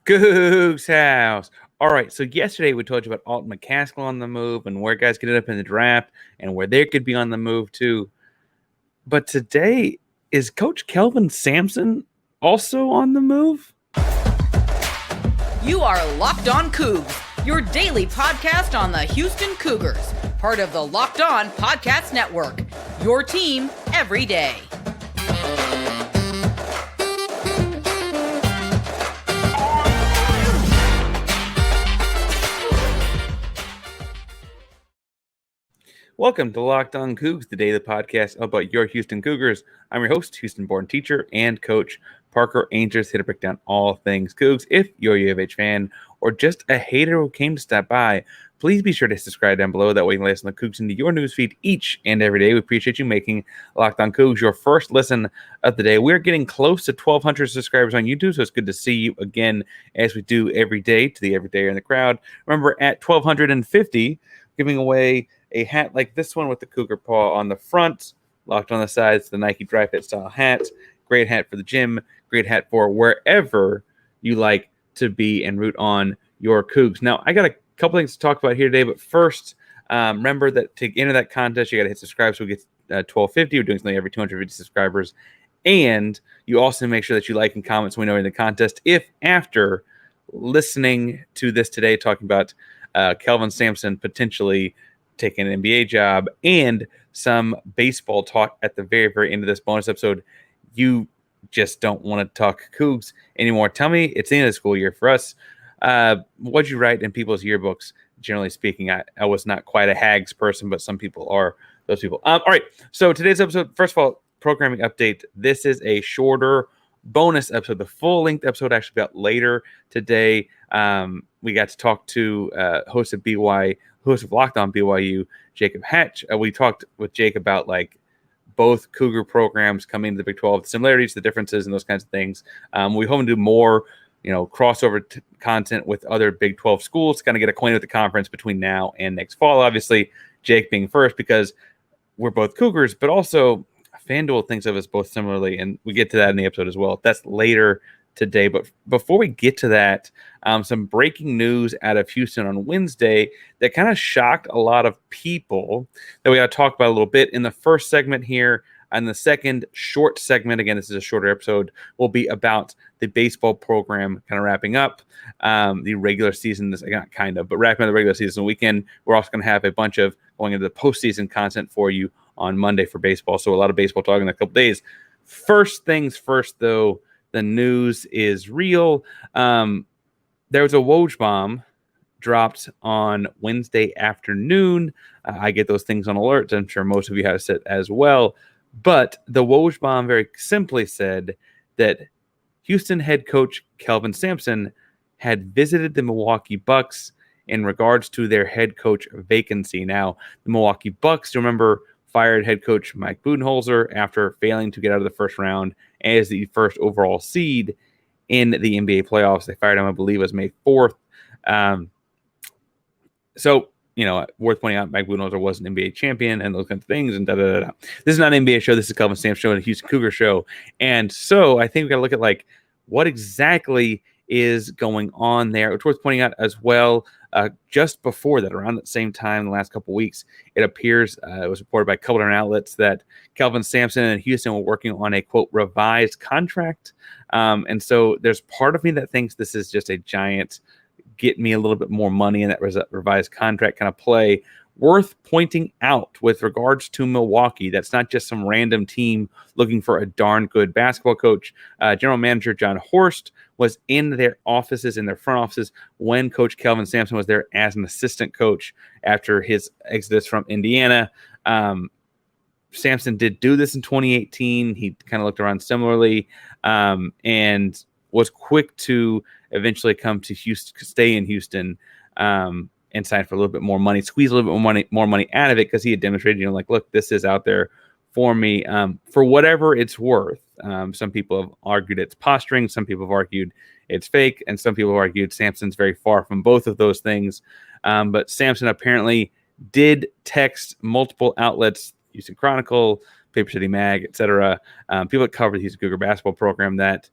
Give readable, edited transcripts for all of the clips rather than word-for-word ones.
Coogs House. All right, so yesterday we told you about Alton McCaskill on the move and where guys could end up in the draft and where they could be on the move too. But today, is Coach Kelvin Sampson also on the move? You are Locked On Cougs, your daily podcast on the Houston Cougars, part of the Locked On Podcast Network, your team every day. Welcome to Locked On Cougs, the daily podcast about your Houston Cougars. I'm your host, Houston-born teacher and coach Parker Ainsworth, here to break down all things Cougs. If you're a U of H fan or just a hater who came to stop by, please be sure to subscribe down below. That way you can listen to Cougs into your newsfeed each and every day. We appreciate you making Locked On Cougs your first listen of the day. We're getting close to 1,200 subscribers on YouTube, so it's good to see you again as we do every day to the everydayer in the crowd. Remember, at 1,250, giving away a hat like this one with the Cougar paw on the front, locked on the sides, the Nike Dry Fit style hat. Great hat for the gym, great hat for wherever you like to be and root on your Cougs. Now, I got a couple things to talk about here today, but first, remember that to enter that contest, you got to hit subscribe so we get 1,250. We're doing something every 250 subscribers. And you also make sure that you like and comment so we know you're in the contest. If after listening to this today, talking about Kelvin Sampson potentially taking an NBA job and some baseball talk at the very, very end of this bonus episode, you just don't want to talk Cougs anymore. Tell me, it's the end of the school year for us. What'd you write in people's yearbooks? Generally speaking, I was not quite a Hags person, but some people are those people. All right, so today's episode, first of all, programming update. This is a shorter bonus episode. The full-length episode actually got later today. We got to talk to host of Locked On BYU, Jacob Hatch. We talked with Jake about like both Cougar programs coming to the Big 12, the similarities, the differences, and those kinds of things. We hope to do more, crossover content with other Big 12 schools to kind of get acquainted with the conference between now and next fall. Obviously, Jake being first because we're both Cougars, but also FanDuel thinks of us both similarly, and we get to that in the episode as well. That's later today. But before we get to that, some breaking news out of Houston on Wednesday that kind of shocked a lot of people that we got to talk about a little bit in the first segment here. And the second short segment, again, this is a shorter episode, will be about the baseball program kind of wrapping up the regular season. Not kind of, but wrapping up the regular season weekend. We're also going to have a bunch of going into the postseason content for you on Monday for baseball. So a lot of baseball talk in a couple days. First things first, though, the news is real. There was a WojBomb dropped on Wednesday afternoon. I get those things on alerts. I'm sure most of you have it as well. But the WojBomb very simply said that Houston head coach Kelvin Sampson had visited the Milwaukee Bucks in regards to their head coach vacancy. Now, the Milwaukee Bucks, remember, fired head coach Mike Budenholzer after failing to get out of the first round as the first overall seed in the NBA playoffs. They fired him, I believe, it was May 4th. Worth pointing out, Mike Budenholzer was an NBA champion and those kinds of things. And This is not an NBA show. This is a Kelvin Sampson show and a Houston Cougar show. And so I think we got to look at what exactly is going on there. It's worth pointing out as well, just before that, around that same time, the last couple of weeks, it appears, it was reported by a couple different outlets that Kelvin Sampson and Houston were working on a, quote, revised contract. And so there's part of me that thinks this is just a giant get me a little bit more money in that revised contract kind of play. Worth pointing out with regards to Milwaukee, that's not just some random team looking for a darn good basketball coach. General Manager John Horst was in their offices, in their front offices, when Coach Kelvin Sampson was there as an assistant coach after his exodus from Indiana. Sampson did do this in 2018. He kind of looked around similarly and was quick to eventually come to Houston, stay in Houston, and sign for a little bit more money, squeeze a little bit more money out of it because he had demonstrated, look, this is out there for me for whatever it's worth. Some people have argued it's posturing. Some people have argued it's fake. And some people have argued Sampson's very far from both of those things. But Sampson apparently did text multiple outlets, Houston Chronicle, Paper City Mag, etc. People that cover the Houston Cougar basketball program that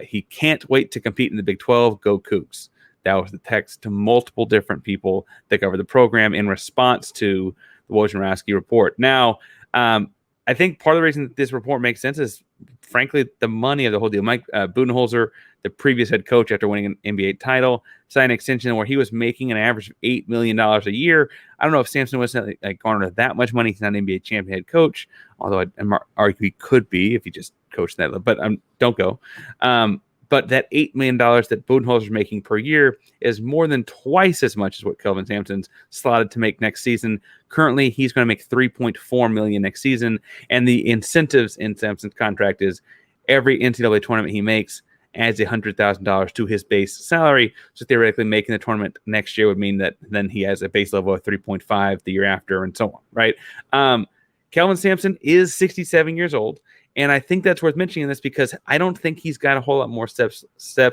he can't wait to compete in the Big 12. Go Cougs. That was the text to multiple different people that cover the program in response to the Wojnarowski report. Now, I think part of the reason that this report makes sense is, frankly, the money of the whole deal. Mike Budenholzer, the previous head coach after winning an NBA title, signed an extension where he was making an average of $8 million a year. I don't know if Sampson was garnered that much money. He's not an NBA champion head coach, although I'd argue he could be if he just coached that. But don't go. But that $8 million that Budenholzer is making per year is more than twice as much as what Kelvin Sampson's slotted to make next season. Currently, he's going to make $3.4 million next season, and the incentives in Sampson's contract is every NCAA tournament he makes adds $100,000 to his base salary. So theoretically, making the tournament next year would mean that then he has a base level of 3.5 the year after, and so on. Right? Kelvin Sampson is 67 years old. And I think that's worth mentioning this because I don't think he's got a whole lot more steps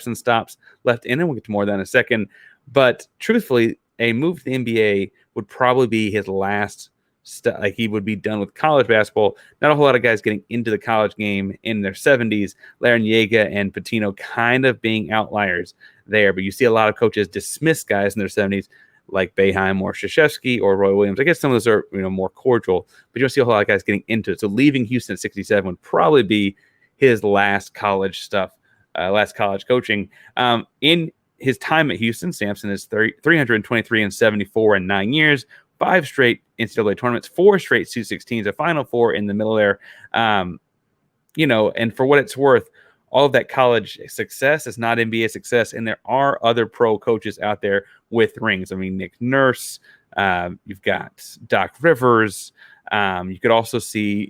and stops left in him. We'll get to more of that in a second. But truthfully, a move to the NBA would probably be his last step. Like, he would be done with college basketball. Not a whole lot of guys getting into the college game in their 70s. Larrañaga and Pitino kind of being outliers there. But you see a lot of coaches dismiss guys in their 70s like Boeheim or Krzyzewski or Roy Williams. I guess some of those are more cordial, but you don't see a whole lot of guys getting into it. So leaving Houston at 67 would probably be his last college stuff, last college coaching. In his time at Houston, Sampson is 323-74 in 9 years, 5 straight NCAA tournaments, 4 straight Sweet 16s, a Final Four in the middle there. And for what it's worth, all of that college success is not NBA success, and there are other pro coaches out there with rings. I mean, Nick Nurse, you've got Doc Rivers. You could also see,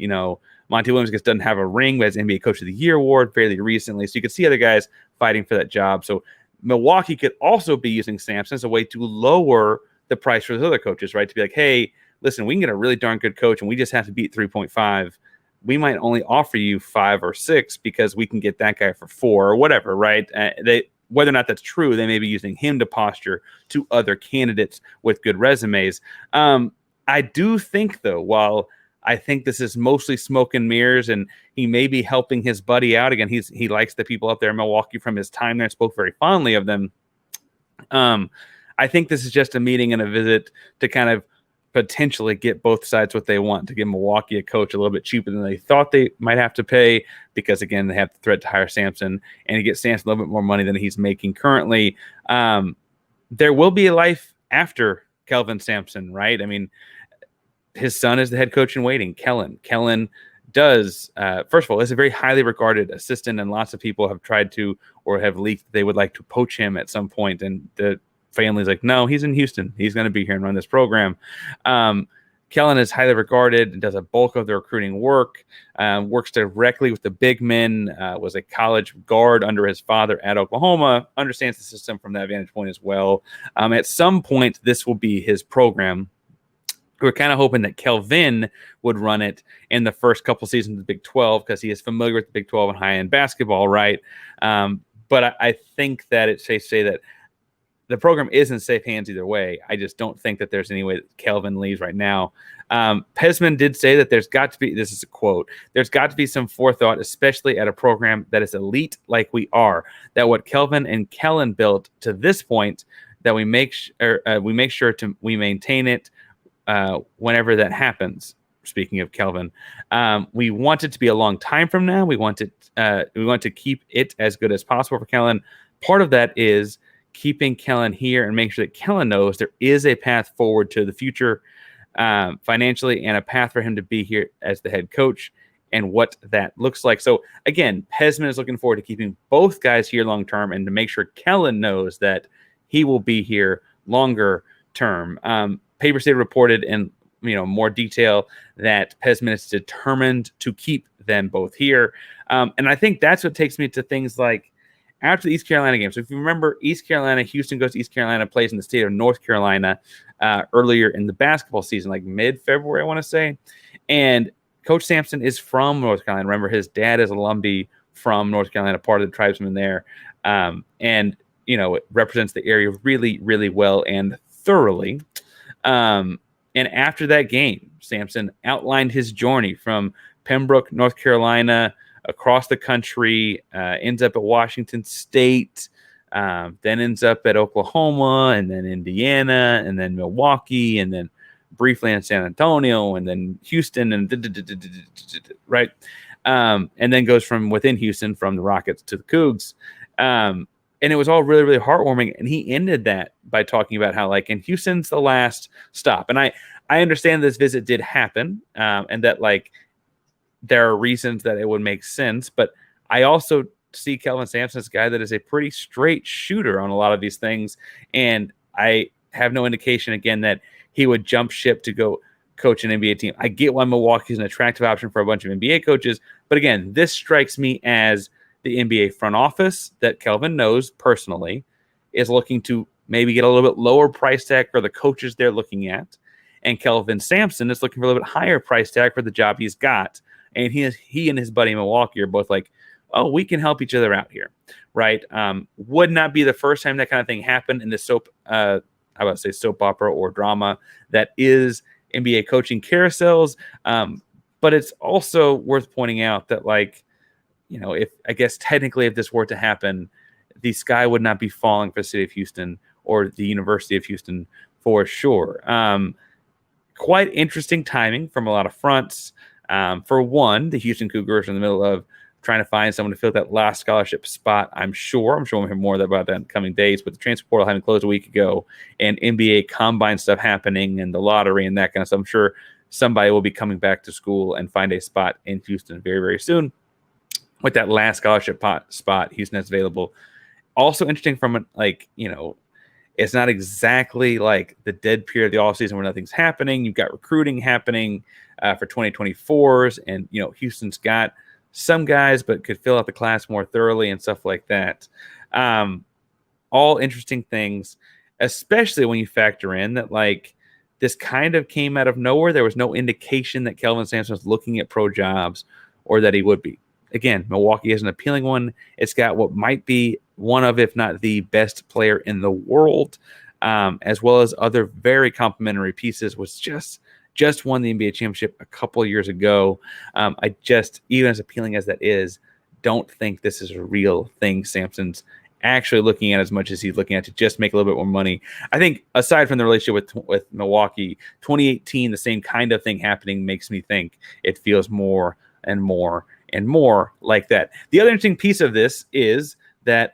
Monty Williams doesn't have a ring, but has NBA Coach of the Year award fairly recently. So you could see other guys fighting for that job. So Milwaukee could also be using Sampson as a way to lower the price for those other coaches, right? To be like, hey, listen, we can get a really darn good coach, and we just have to beat 3.5. We might only offer you 5 or 6 because we can get that guy for 4 or whatever, right? Whether or not that's true, they may be using him to posture to other candidates with good resumes. I do think, though, while I think this is mostly smoke and mirrors and he may be helping his buddy out, again, he likes the people up there in Milwaukee from his time there and spoke very fondly of them. I think this is just a meeting and a visit to kind of potentially get both sides what they want, to give Milwaukee a coach a little bit cheaper than they thought they might have to pay because, again, they have the threat to hire Sampson and to get Sampson a little bit more money than he's making currently. There will be a life after Kelvin Sampson, right? I mean, his son is the head coach in waiting, Kellen. Kellen does, first of all, is a very highly regarded assistant, and lots of people have tried to or have leaked that they would like to poach him at some point, and the family's like, no, he's in Houston. He's going to be here and run this program. Kellen is highly regarded and does a bulk of the recruiting work, works directly with the big men, was a college guard under his father at Oklahoma, understands the system from that vantage point as well. At some point, this will be his program. We're kind of hoping that Kelvin would run it in the first couple seasons of the Big 12 because he is familiar with the Big 12 and high-end basketball, right? But I think that it's safe to say that the program is in safe hands either way. I just don't think that there's any way that Kelvin leaves right now. Pesman did say that there's got to be, this is a quote, there's got to be some forethought, especially at a program that is elite like we are, that what Kelvin and Kellen built to this point, that we make sure we maintain it whenever that happens. Speaking of Kelvin, we want it to be a long time from now. We want to keep it as good as possible for Kellen. Part of that is keeping Kellen here and making sure that Kellen knows there is a path forward to the future financially and a path for him to be here as the head coach and what that looks like. So again, Pesman is looking forward to keeping both guys here long term and to make sure Kellen knows that he will be here longer term. Paper State reported in more detail that Pesman is determined to keep them both here. And I think that's what takes me to things like after the East Carolina game. So if you remember, East Carolina, Houston goes to East Carolina, plays in the state of North Carolina earlier in the basketball season, like mid-February, I want to say. And Coach Sampson is from North Carolina. Remember, his dad is a Lumbee from North Carolina, part of the tribesmen there. And, it represents the area really, really well and thoroughly. And after that game, Sampson outlined his journey from Pembroke, North Carolina, across the country, ends up at Washington State, then ends up at Oklahoma, and then Indiana, and then Milwaukee, and then briefly in San Antonio, and then Houston, and right, and then goes from within Houston from the Rockets to the Cougs. And it was all really, really heartwarming. And he ended that by talking about how, like, in Houston's the last stop. And I understand this visit did happen, and that, like, there are reasons that it would make sense. But I also see Kelvin Sampson as a guy that is a pretty straight shooter on a lot of these things. And I have no indication, again, that he would jump ship to go coach an NBA team. I get why Milwaukee's an attractive option for a bunch of NBA coaches. But again, this strikes me as the NBA front office that Kelvin knows personally is looking to maybe get a little bit lower price tag for the coaches they're looking at. And Kelvin Sampson is looking for a little bit higher price tag for the job he's got. And he and his buddy in Milwaukee are both like, oh, we can help each other out here, right? Would not be the first time that kind of thing happened in the soap opera or drama that is NBA coaching carousels. But it's also worth pointing out that, like, if technically if this were to happen, the sky would not be falling for the city of Houston or the University of Houston for sure. Quite interesting timing from a lot of fronts. For one, the Houston Cougars are in the middle of trying to find someone to fill that last scholarship spot. I'm sure we'll hear more about that in coming days, but the transfer portal having closed a week ago and NBA combine stuff happening and the lottery and that kind of stuff, I'm sure somebody will be coming back to school and find a spot in Houston very, very soon. With that last scholarship spot Houston has available. Also interesting from it's not exactly like the dead period of the offseason where nothing's happening. You've got recruiting happening for 2024s, and Houston's got some guys, but could fill out the class more thoroughly and stuff like that. All interesting things, especially when you factor in that, like, this kind of came out of nowhere. There was no indication that Kelvin Sampson was looking at pro jobs or that he would be. Again, Milwaukee is an appealing one. It's got what might be one of, if not the best player in the world, as well as other very complimentary pieces. Was just won the NBA championship a couple of years ago. I just, even as appealing as that is, don't think this is a real thing Sampson's actually looking at as much as he's looking at to just make a little bit more money. I think aside from the relationship with Milwaukee, 2018, the same kind of thing happening makes me think it feels more and more and more like that. The other interesting piece of this is that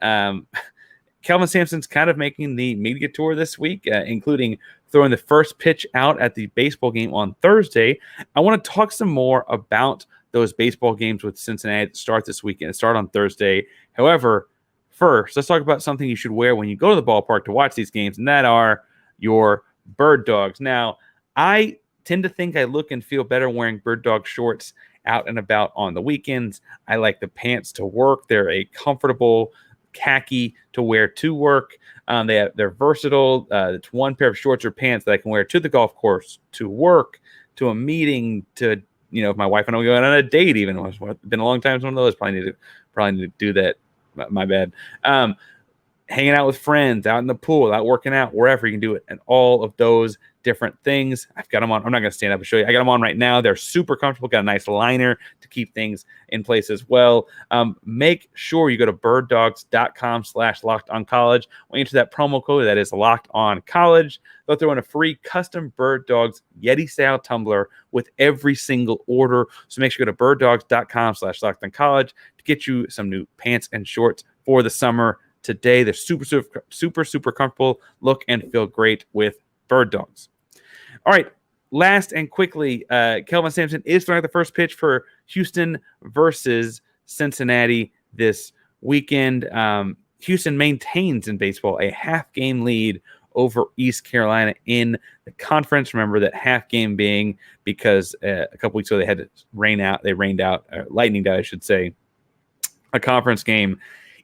Kelvin Sampson's kind of making the media tour this week, including throwing the first pitch out at the baseball game on Thursday. I want to talk some more about those baseball games with Cincinnati that start this weekend, start on Thursday. However, first, let's talk about something you should wear when you go to the ballpark to watch these games, and that are your bird dogs. Now, I tend to think I look and feel better wearing bird dog shorts out and about on the weekends. I like the pants to work. They're a comfortable khaki to wear to work. They're versatile. It's one pair of shorts or pants that I can wear to the golf course, to work, to a meeting, to, if my wife and I go on a date, even. It's been a long time since one of those. Probably need to do that. My bad. Hanging out with friends, out in the pool, out working out, wherever you can do it. And all of those different things. I've got them on. I'm not going to stand up and show you. I got them on right now. They're super comfortable. Got a nice liner to keep things in place as well. Make sure you go to birddogs.com/lockedoncollege. When you enter that promo code, that is lockedoncollege, they'll throw in a free custom Bird Dogs Yeti style tumbler with every single order. So make sure you go to birddogs.com/lockedoncollege to get you some new pants and shorts for the summer. Today, they're super comfortable, look and feel great with Bird Dogs. All right, last and quickly, Kelvin Sampson is throwing the first pitch for Houston versus Cincinnati this weekend. Houston maintains in baseball a half-game lead over East Carolina in the conference. Remember that half game being because a couple weeks ago they had to lightning out, I should say, a conference game.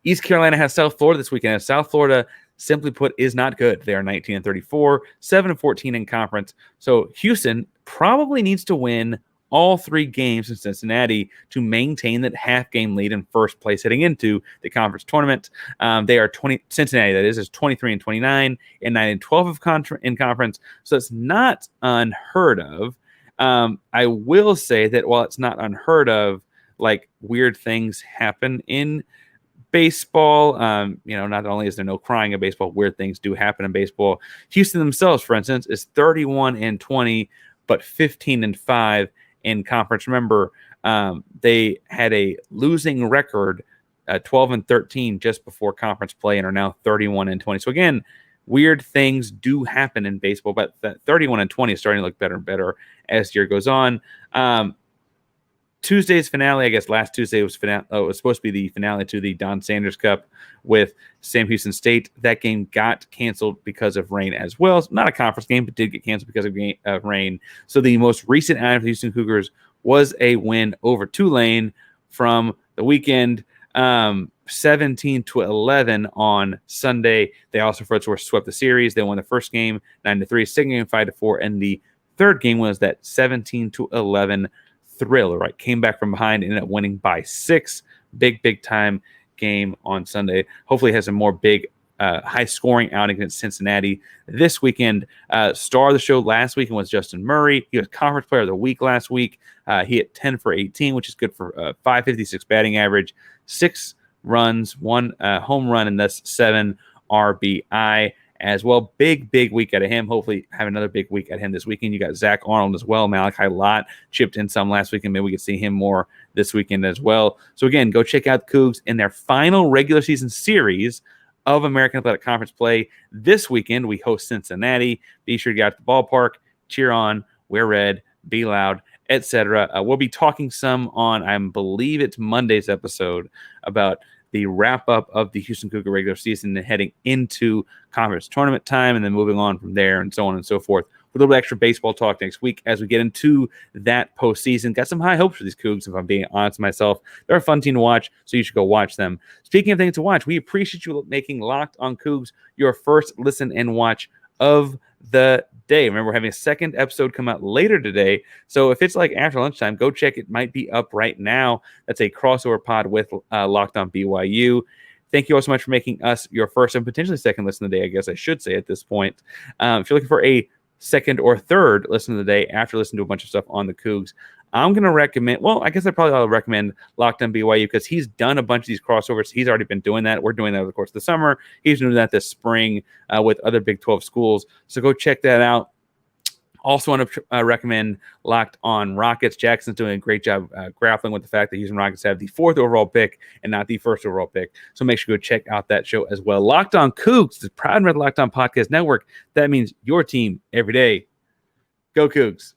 East Carolina has South Florida this weekend. South Florida, simply put, is not good. They are 19-34, 7-14 in conference. So Houston probably needs to win all three games in Cincinnati to maintain that half-game lead in first place heading into the conference tournament. They are Cincinnati, that is 23-29 and 9-12 in conference. So it's not unheard of. I will say that while it's not unheard of, like weird things happen in baseball. Not only is there no crying in baseball, weird things do happen in baseball. Houston themselves, for instance, is 31-20, but 15-5 in conference. Remember, they had a losing record, 12-13 just before conference play, and are now 31-20. So again, weird things do happen in baseball, but that 31-20 is starting to look better and better as the year goes on. Tuesday's finale, I guess last Tuesday was supposed to be the finale to the Don Sanders Cup with Sam Houston State. That game got canceled because of rain as well. It's not a conference game, but did get canceled because of rain. So the most recent out of the Houston Cougars was a win over Tulane from the weekend, 17-11 on Sunday. They also, for its worst, swept the series. They won the first game 9-3, second game 5-4, and the third game was that 17-11 thriller, right? Came back from behind, ended up winning by 6. Big time game on Sunday. Hopefully has a more big, high-scoring outing against Cincinnati this weekend. Star of the show last weekend was Justin Murray. He was Conference Player of the Week last week. He hit 10 for 18, which is good for 556 batting average, 6 runs, 1 home run, and thus 7 RBI as well. Big week out of him. Hopefully have another big week at him this weekend. You got Zach Arnold as well. Malachi Lott chipped in some last weekend. Maybe we could see him more this weekend as well. So again, go check out the Cougs in their final regular season series of American Athletic Conference play. This weekend, we host Cincinnati. Be sure to get out to the ballpark, cheer on, wear red, be loud, etc. We'll be talking some on, I believe it's Monday's episode, about the wrap-up of the Houston Cougar regular season and heading into conference tournament time, and then moving on from there and so on and so forth. A little bit extra baseball talk next week as we get into that postseason. Got some high hopes for these Cougs, if I'm being honest with myself. They're a fun team to watch, so you should go watch them. Speaking of things to watch, we appreciate you making Locked on Cougs your first listen and watch of the day. Remember, we're having a second episode come out later today. So if it's like after lunchtime, go check. It might be up right now. That's a crossover pod with Locked on BYU. Thank you all so much for making us your first and potentially second listen of the day, I guess I should say at this point. If you're looking for a second or third listen of the day after listening to a bunch of stuff on the Cougs, I'm going to recommend, well, I guess I probably ought to recommend Locked on BYU because he's done a bunch of these crossovers. He's already been doing that. We're doing that over the course of the summer. He's doing that this spring with other Big 12 schools. So go check that out. Also want to recommend Locked on Rockets. Jackson's doing a great job grappling with the fact that Houston Rockets have the 4th overall pick and not the 1st overall pick. So make sure you go check out that show as well. Locked on Cougs, the proud member of the Locked on Podcast Network. That means your team every day. Go Cougs.